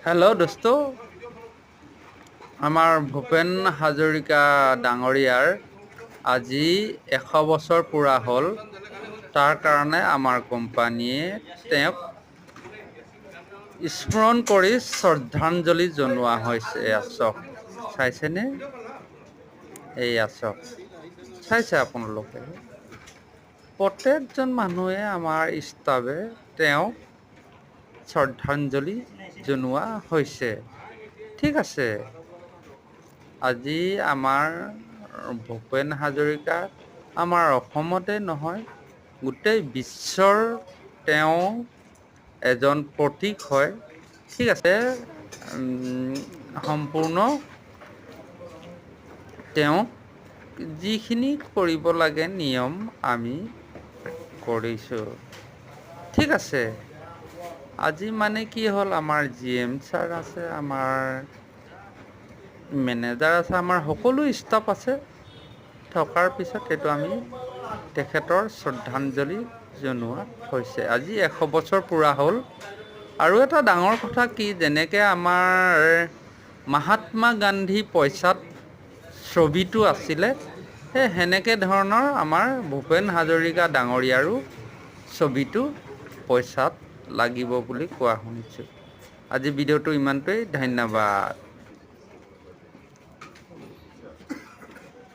Hello' দোস্ত, আমাৰ ভূপেন হাজৰিকা ডাঙৰীয়াৰ আজি 100 বছৰ পূৰা হ'ল। তাৰ কাৰণে আমাৰ কোম্পানীয়ে তেওঁক স্মৰণ কৰি শ্ৰদ্ধাঞ্জলি জনোৱা হৈছে। এয়া চাওক, চাইছেনে? এইয়া চাওক, চাইছে আপোনালোকে? প্ৰত্যেকজন মানুহে আমাৰ ষ্টাফে তেওঁক শ্ৰদ্ধাঞ্জলি জনোৱা হৈছে। ঠিক আছে, আজি আমাৰ ভূপেন হাজৰিকা আমাৰ অসমতে নহয়, গোটেই বিশ্বৰ তেওঁ এজন প্ৰতীক হয়। ঠিক আছে, সম্পূৰ্ণ তেওঁক যিখিনি কৰিব লাগে নিয়ম আমি কৰিছোঁ। ঠিক আছে, আজি মানে কি হ'ল, আমাৰ GM ছাৰ আছে, আমাৰ মেনেজাৰ আছে, আমাৰ সকলো ষ্টাফ আছে। থকাৰ পিছত এইটো আমি তেখেতৰ শ্ৰদ্ধাঞ্জলি জনোৱা হৈছে। আজি 100 বছৰ পূৰা হ'ল। আৰু এটা ডাঙৰ কথা কি, যেনেকৈ আমাৰ মহাত্মা গান্ধী পইচাত ছবিটো আছিলে, সেই সেনেকৈ ধৰণৰ আমাৰ ভূপেন হাজৰিকা ডাঙৰীয়াৰো ছবিটো পইচাত লাগিব বুলি কোৱা শুনিছোঁ। আজি ভিডিঅ'টো ইমানটোৱেই, ধন্যবাদ।